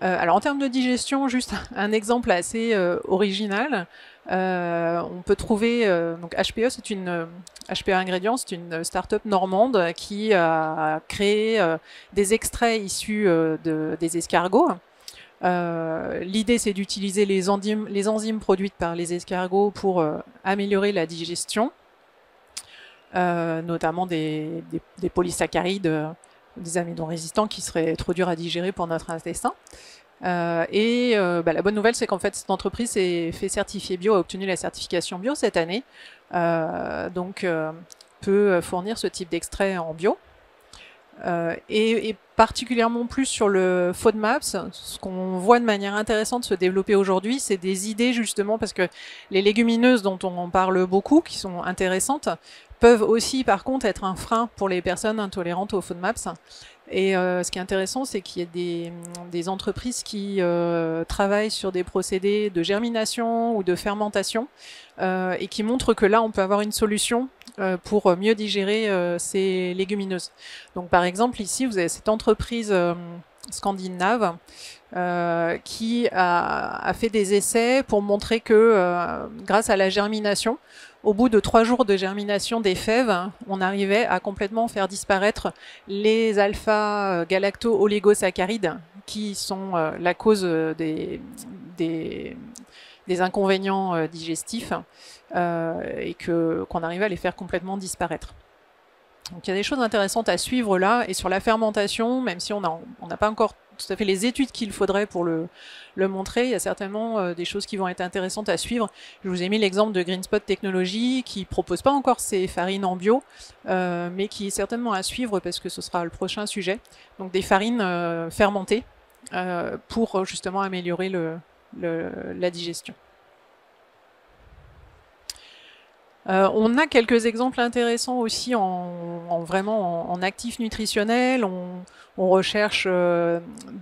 Alors en termes de digestion, juste un exemple assez original. On peut trouver donc HPE, c'est une HPE Ingrédients, c'est une start-up normande qui a créé des extraits issus des escargots. L'idée, c'est d'utiliser les enzymes produites par les escargots pour améliorer la digestion, notamment des polysaccharides, des amidons résistants qui seraient trop durs à digérer pour notre intestin. La bonne nouvelle, c'est qu'en fait, cette entreprise s'est fait certifier bio, a obtenu la certification bio cette année, donc peut fournir ce type d'extrait en bio. Et particulièrement plus sur le FODMAPs, ce qu'on voit de manière intéressante se développer aujourd'hui, c'est des idées justement, parce que les légumineuses dont on en parle beaucoup, qui sont intéressantes, peuvent aussi par contre être un frein pour les personnes intolérantes aux FODMAPs. Et ce qui est intéressant, c'est qu'il y a des entreprises qui travaillent sur des procédés de germination ou de fermentation et qui montrent que là, on peut avoir une solution pour mieux digérer ces légumineuses. Donc par exemple, ici, vous avez cette entreprise scandinave qui a fait des essais pour montrer que grâce à la germination, au bout de 3 jours de germination des fèves, on arrivait à complètement faire disparaître les alpha-galacto-oligosaccharides qui sont la cause des inconvénients digestifs et qu'on arrivait à les faire complètement disparaître. Donc il y a des choses intéressantes à suivre là, et sur la fermentation, même si on n'a pas encore tout à fait les études qu'il faudrait pour le montrer. Il y a certainement des choses qui vont être intéressantes à suivre. Je vous ai mis l'exemple de GreenSpot Technologies qui propose pas encore ses farines en bio, mais qui est certainement à suivre parce que ce sera le prochain sujet. Donc des farines fermentées pour justement améliorer la digestion. On a quelques exemples intéressants aussi vraiment en actifs nutritionnels. On recherche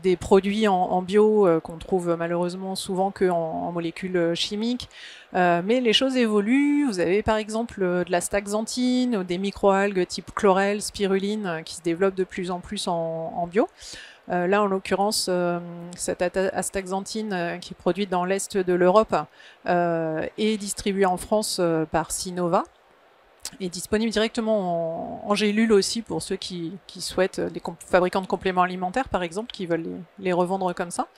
des produits en bio qu'on trouve malheureusement souvent qu'en molécules chimiques. Mais les choses évoluent. Vous avez par exemple de la staxanthine, des microalgues type chlorelle, spiruline qui se développent de plus en plus en bio. Là, en l'occurrence, cette astaxanthine qui est produite dans l'est de l'Europe est distribuée en France par Sinova, est disponible directement en gélule aussi pour ceux qui souhaitent, les fabricants de compléments alimentaires par exemple, qui veulent les revendre comme ça.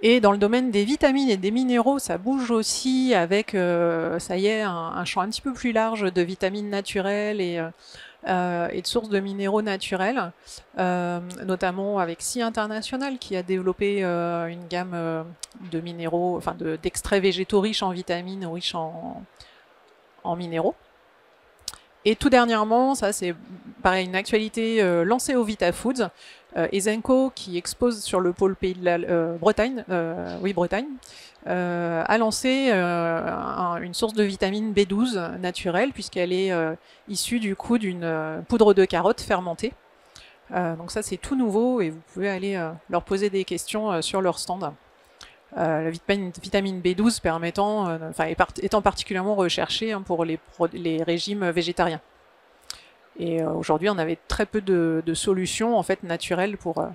Et dans le domaine des vitamines et des minéraux, ça bouge aussi avec, ça y est, un champ un petit peu plus large de vitamines naturelles et de sources de minéraux naturels, notamment avec SI International qui a développé une gamme de minéraux, enfin d'extraits végétaux riches en vitamines, riches en minéraux. Et tout dernièrement, ça c'est pareil, une actualité lancée au VitaFoods, Ezenko qui expose sur le pôle pays de la Bretagne, Bretagne, a lancé une source de vitamine B12 naturelle puisqu'elle est issue du coup d'une poudre de carotte fermentée. Donc ça c'est tout nouveau et vous pouvez aller leur poser des questions sur leur stand. La vitamine B12 étant particulièrement recherchée pour les régimes végétariens. Et aujourd'hui, on avait très peu de solutions en fait naturelles pour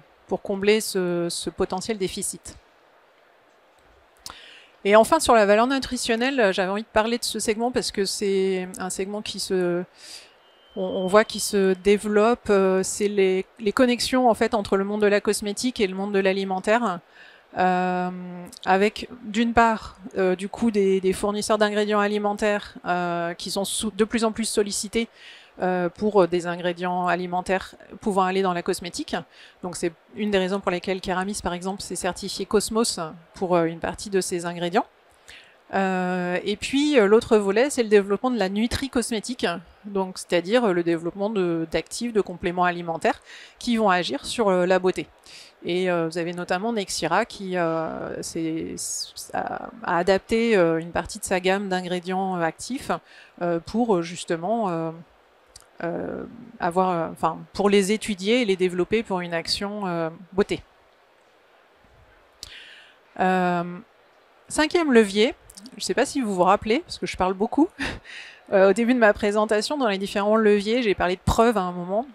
combler ce potentiel déficit. Et enfin, sur la valeur nutritionnelle, j'avais envie de parler de ce segment parce que c'est un segment on voit qui se développe. C'est les connexions en fait entre le monde de la cosmétique et le monde de l'alimentaire. Avec d'une part du coup des fournisseurs d'ingrédients alimentaires qui sont de plus en plus sollicités pour des ingrédients alimentaires pouvant aller dans la cosmétique. Donc c'est une des raisons pour lesquelles Keramis par exemple s'est certifié Cosmos pour une partie de ses ingrédients. Et puis l'autre volet c'est le développement de la nutri-cosmétique, donc c'est-à-dire le développement d'actifs, de compléments alimentaires qui vont agir sur la beauté. Et vous avez notamment Nexira qui a adapté une partie de sa gamme d'ingrédients actifs pour justement pour les étudier et les développer pour une action beauté. Cinquième levier, je ne sais pas si vous vous rappelez, parce que je parle beaucoup. Au début de ma présentation, dans les différents leviers, j'ai parlé de preuves à un moment.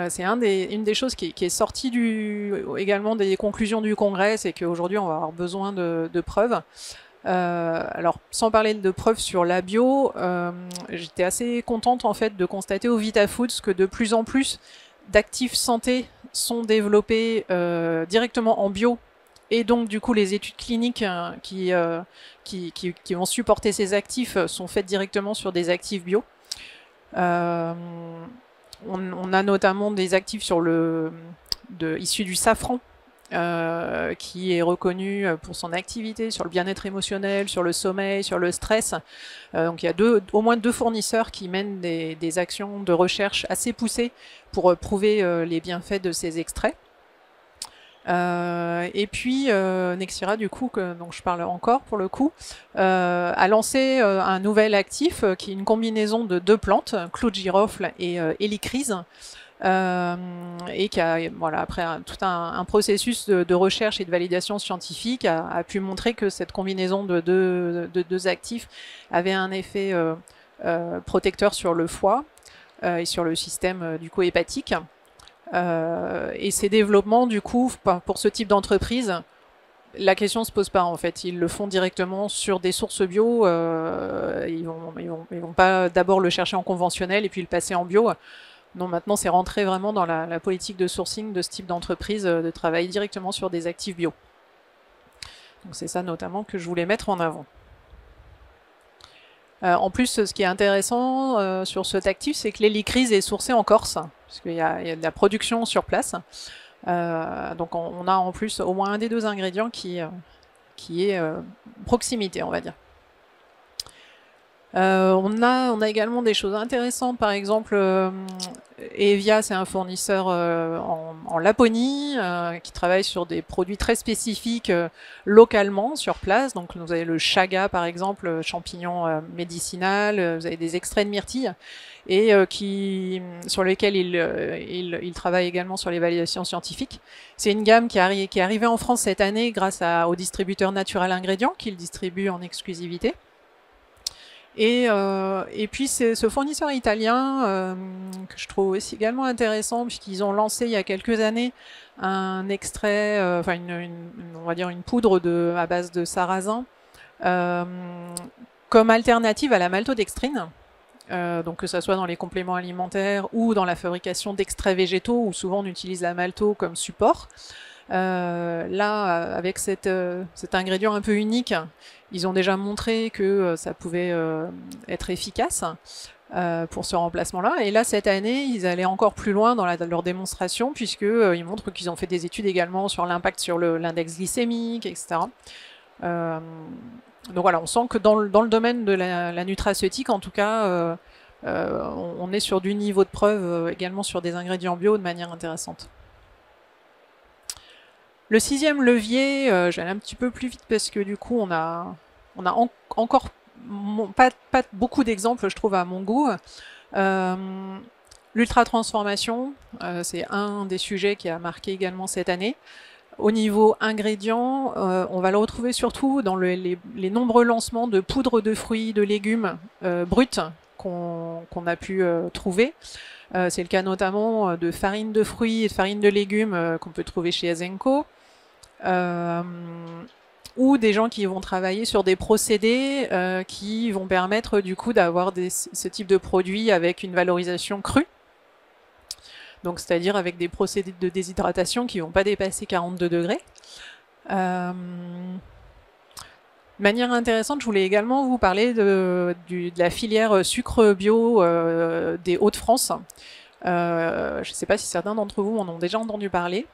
C'est une des choses qui est sortie également des conclusions du congrès, c'est qu'aujourd'hui on va avoir besoin de preuves. Alors, sans parler de preuves sur la bio, j'étais assez contente en fait de constater au VitaFoods que de plus en plus d'actifs santé sont développés directement en bio, et donc du coup les études cliniques qui vont supporter ces actifs sont faites directement sur des actifs bio. On a notamment des actifs issus du safran, qui est reconnu pour son activité sur le bien-être émotionnel, sur le sommeil, sur le stress. Donc il y a au moins deux fournisseurs qui mènent des actions de recherche assez poussées pour prouver les bienfaits de ces extraits. Et puis Nexira, du coup, dont je parle encore pour le coup, a lancé un nouvel actif qui est une combinaison de deux plantes, clou de girofle et hélicryse, et qui a, après tout un processus de recherche et de validation scientifique, a pu montrer que cette combinaison de deux actifs avait un effet protecteur sur le foie et sur le système du coup hépatique. Et ces développements, du coup, pour ce type d'entreprise, la question ne se pose pas en fait. Ils le font directement sur des sources bio. Ils vont pas d'abord le chercher en conventionnel et puis le passer en bio. Non, maintenant c'est rentré vraiment dans la politique de sourcing de ce type d'entreprise, de travailler directement sur des actifs bio. Donc c'est ça notamment que je voulais mettre en avant. En plus, ce qui est intéressant sur cet actif, c'est que l'hélicryse est sourcée en Corse, puisqu'il y a de la production sur place. Donc on a en plus au moins un des deux ingrédients qui est proximité, on va dire. On a également des choses intéressantes, par exemple, Evia, c'est un fournisseur en Laponie qui travaille sur des produits très spécifiques localement sur place. Donc vous avez le chaga, par exemple, champignon médicinal, vous avez des extraits de myrtille et sur lesquels il travaille également sur les validations scientifiques. C'est une gamme qui est arrivée en France cette année grâce au distributeur Natural Ingrédients qui le distribue en exclusivité. Et puis c'est ce fournisseur italien que je trouve aussi également intéressant puisqu'ils ont lancé il y a quelques années un extrait, enfin on va dire une poudre à base de sarrasin comme alternative à la maltodextrine. Donc que ce soit dans les compléments alimentaires ou dans la fabrication d'extraits végétaux où souvent on utilise la malto comme support. Là, avec cet ingrédient un peu unique, ils ont déjà montré que ça pouvait être efficace pour ce remplacement-là. Et là, cette année, ils allaient encore plus loin dans leur démonstration, puisqu'ils montrent qu'ils ont fait des études également sur l'impact sur l'index glycémique, etc. Donc voilà, on sent que dans le domaine de la nutraceutique, en tout cas, on est sur du niveau de preuve également sur des ingrédients bio de manière intéressante. Le sixième levier, je vais aller un petit peu plus vite parce que du coup on a encore pas beaucoup d'exemples, je trouve, à mon goût. L'ultra-transformation, c'est un des sujets qui a marqué également cette année. Au niveau ingrédients, on va le retrouver surtout dans les nombreux lancements de poudre de fruits, de légumes bruts qu'on a pu trouver. C'est le cas notamment de farine de fruits et de farine de légumes qu'on peut trouver chez Azenco. Ou des gens qui vont travailler sur des procédés qui vont permettre du coup d'avoir ce type de produit avec une valorisation crue. Donc c'est-à-dire avec des procédés de déshydratation qui ne vont pas dépasser 42 degrés. De manière intéressante, je voulais également vous parler de la filière sucre bio des Hauts-de-France. Je ne sais pas si certains d'entre vous en ont déjà entendu parler.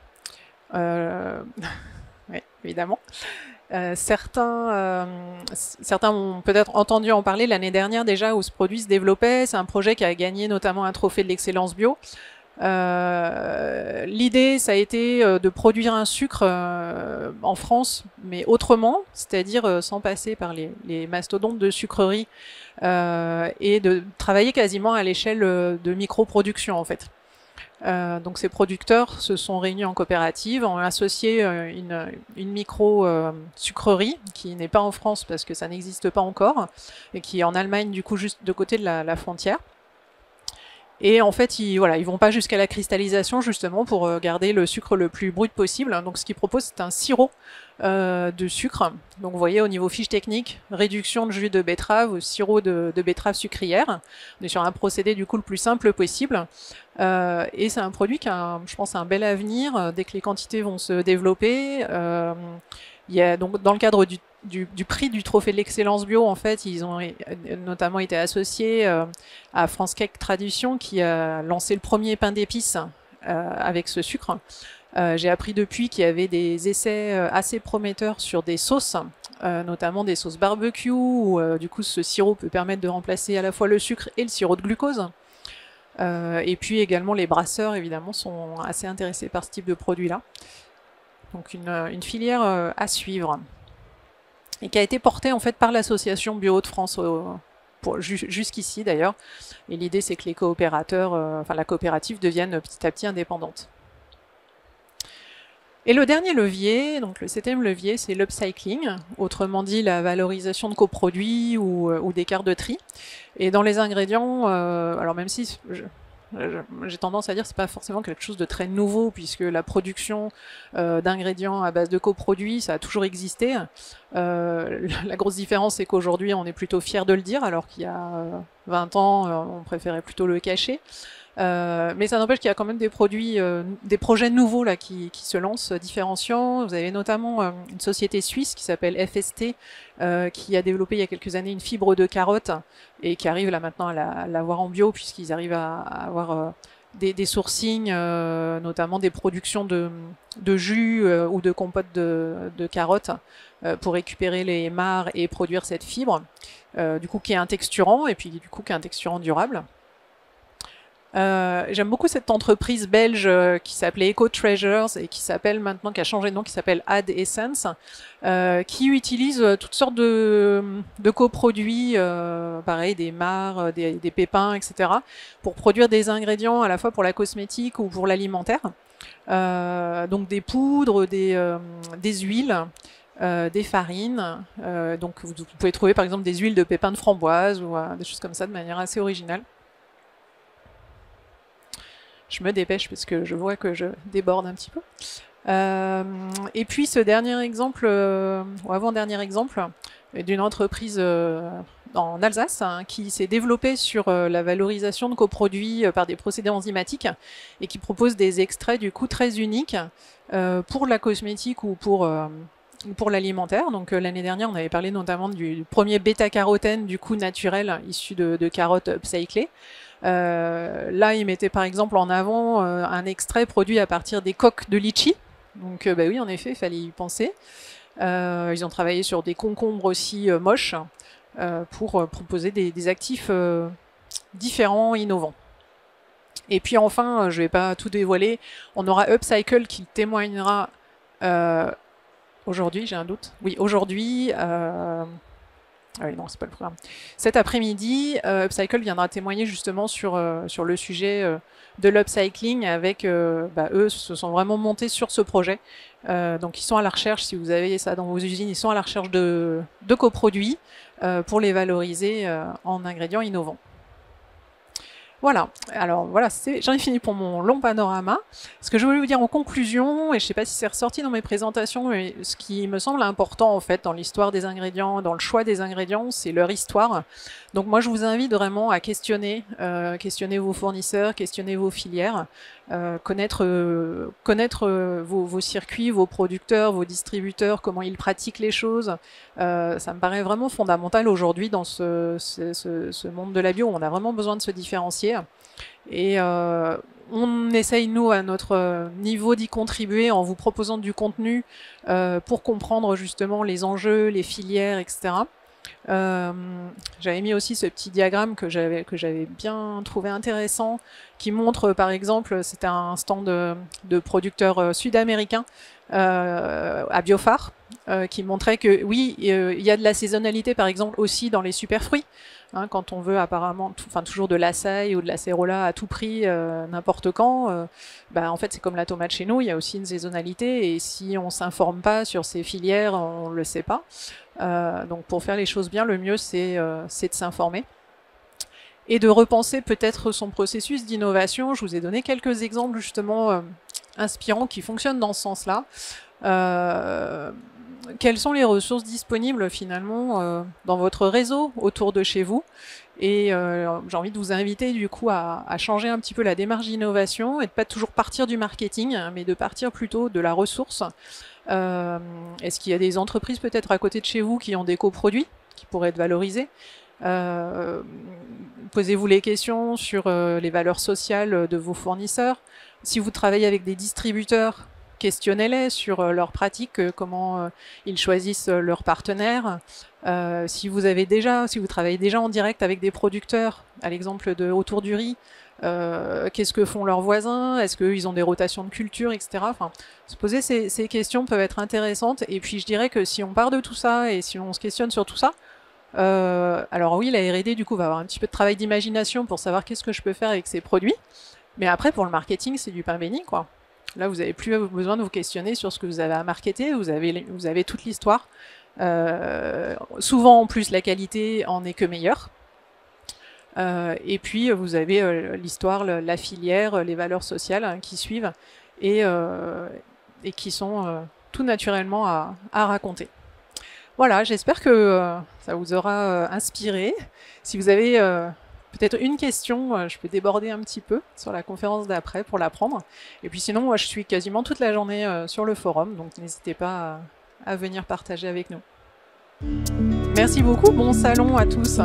Oui, évidemment. Certains ont peut-être entendu en parler l'année dernière déjà où ce produit se développait. C'est un projet qui a gagné notamment un trophée de l'excellence bio. L'idée, ça a été de produire un sucre en France, mais autrement, c'est-à-dire sans passer par les mastodontes de sucreries et de travailler quasiment à l'échelle de micro-production en fait. Donc ces producteurs se sont réunis en coopérative, ont associé une micro-sucrerie qui n'est pas en France parce que ça n'existe pas encore et qui est en Allemagne du coup juste de côté de la frontière. Et en fait, ils vont pas jusqu'à la cristallisation justement pour garder le sucre le plus brut possible. Donc ce qu'ils proposent, c'est un sirop de sucre. Donc vous voyez au niveau fiche technique, réduction de jus de betterave au sirop de betterave sucrière. On est sur un procédé du coup le plus simple possible. Et c'est un produit qui a, je pense, un bel avenir dès que les quantités vont se développer. Il y a donc dans le cadre du prix du trophée de l'excellence bio, en fait, ils ont notamment été associés à France Cake Tradition qui a lancé le premier pain d'épices avec ce sucre. J'ai appris depuis qu'il y avait des essais assez prometteurs sur des sauces, notamment des sauces barbecue, où du coup ce sirop peut permettre de remplacer à la fois le sucre et le sirop de glucose. Et puis également les brasseurs, évidemment, sont assez intéressés par ce type de produit-là. Donc une filière à suivre. Et qui a été portée en fait par l'association Bio de France jusqu'ici d'ailleurs. Et l'idée c'est que les coopérateurs, la coopérative devienne petit à petit indépendante. Et le dernier levier, donc le septième levier, c'est l'upcycling, autrement dit la valorisation de coproduits ou d'écarts de tri. Et dans les ingrédients, alors même si j'ai tendance à dire que c'est pas forcément quelque chose de très nouveau puisque la production d'ingrédients à base de coproduits, ça a toujours existé. La grosse différence, c'est qu'aujourd'hui, on est plutôt fier de le dire, alors qu'il y a 20 ans, on préférait plutôt le cacher. Mais ça n'empêche qu'il y a quand même des produits, des projets nouveaux là qui se lancent, différenciants. Vous avez notamment une société suisse qui s'appelle FST, qui a développé il y a quelques années une fibre de carotte et qui arrive là maintenant à l'avoir en bio puisqu'ils arrivent à avoir des sourcings, notamment des productions de jus ou de compote de carottes pour récupérer les mares et produire cette fibre, du coup qui est un texturant et puis du coup qui est un texturant durable. J'aime beaucoup cette entreprise belge qui s'appelait Eco Treasures et qui s'appelle maintenant, qui a changé de nom, qui s'appelle Add Essence, qui utilise toutes sortes de coproduits, pareil, des mares, des pépins, etc., pour produire des ingrédients à la fois pour la cosmétique ou pour l'alimentaire. Donc des poudres, des huiles. Des farines, donc vous pouvez trouver par exemple des huiles de pépins de framboise ou des choses comme ça de manière assez originale. Je me dépêche parce que je vois que je déborde un petit peu. Et puis ce dernier exemple, ou avant-dernier exemple, d'une entreprise en Alsace qui s'est développée sur la valorisation de coproduits par des procédés enzymatiques et qui propose des extraits du coup très uniques pour la cosmétique ou pour l'alimentaire. Donc l'année dernière, on avait parlé notamment du premier bêta-carotène du coup naturel issu de carottes upcyclées. Là, ils mettaient par exemple en avant un extrait produit à partir des coques de litchi. Donc bah oui, en effet, il fallait y penser. Ils ont travaillé sur des concombres aussi moches pour proposer des actifs différents, innovants. Et puis enfin, je ne vais pas tout dévoiler, on aura Upcycle qui témoignera aujourd'hui, j'ai un doute. Oui, aujourd'hui. Ah oui, non, c'est pas le programme. Cet après-midi, Upcycle viendra témoigner justement sur le sujet de l'upcycling avec, eux se sont vraiment montés sur ce projet. Donc ils sont à la recherche, si vous avez ça dans vos usines, ils sont à la recherche de coproduits pour les valoriser en ingrédients innovants. Voilà, alors voilà, j'en ai fini pour mon long panorama. Ce que je voulais vous dire en conclusion, et je ne sais pas si c'est ressorti dans mes présentations, mais ce qui me semble important en fait dans l'histoire des ingrédients, dans le choix des ingrédients, c'est leur histoire. Donc moi je vous invite vraiment à questionner vos fournisseurs, questionner vos filières, connaître vos circuits, vos producteurs, vos distributeurs, comment ils pratiquent les choses. Ça me paraît vraiment fondamental aujourd'hui dans ce monde de la bio où on a vraiment besoin de se différencier. Et on essaye, nous, à notre niveau, d'y contribuer en vous proposant du contenu pour comprendre justement les enjeux, les filières, etc. J'avais mis aussi ce petit diagramme que j'avais bien trouvé intéressant, qui montre par exemple, c'était un stand de producteurs sud-américains à Biophare, qui montrait que oui, il y a de la saisonnalité par exemple aussi dans les superfruits. Hein, quand on veut apparemment, toujours de l'açaï ou de l'acérola à tout prix, n'importe quand, en fait c'est comme la tomate chez nous, il y a aussi une saisonnalité et si on s'informe pas sur ces filières, on le sait pas. Donc pour faire les choses bien, le mieux c'est de s'informer et de repenser peut-être son processus d'innovation. Je vous ai donné quelques exemples justement inspirants qui fonctionnent dans ce sens-là. Quelles sont les ressources disponibles finalement dans votre réseau autour de chez vous? Et j'ai envie de vous inviter du coup à changer un petit peu la démarche d'innovation et de pas toujours partir du marketing, mais de partir plutôt de la ressource. Est-ce qu'il y a des entreprises peut-être à côté de chez vous qui ont des coproduits qui pourraient être valorisés? Posez-vous les questions sur les valeurs sociales de vos fournisseurs. Si vous travaillez avec des distributeurs, questionnez-les sur leurs pratiques, comment ils choisissent leurs partenaires. Si vous travaillez déjà en direct avec des producteurs, à l'exemple de autour du riz, qu'est-ce que font leurs voisins? Est-ce qu'ils ont des rotations de culture, etc. Enfin, se poser ces questions peuvent être intéressantes. Et puis je dirais que si on part de tout ça et si on se questionne sur tout ça, alors oui, la R&D du coup va avoir un petit peu de travail d'imagination pour savoir qu'est-ce que je peux faire avec ces produits. Mais après, pour le marketing, c'est du pain béni, quoi. Là, vous n'avez plus besoin de vous questionner sur ce que vous avez à marketer. Vous avez toute l'histoire. Souvent, en plus, la qualité en est que meilleure. Et puis, vous avez l'histoire, la filière, les valeurs sociales qui suivent et qui sont tout naturellement à raconter. Voilà, j'espère que ça vous aura inspiré. Si vous avez peut-être une question, je peux déborder un petit peu sur la conférence d'après pour l'apprendre. Et puis sinon, moi, je suis quasiment toute la journée sur le forum, donc n'hésitez pas à venir partager avec nous. Merci beaucoup, bon salon à tous.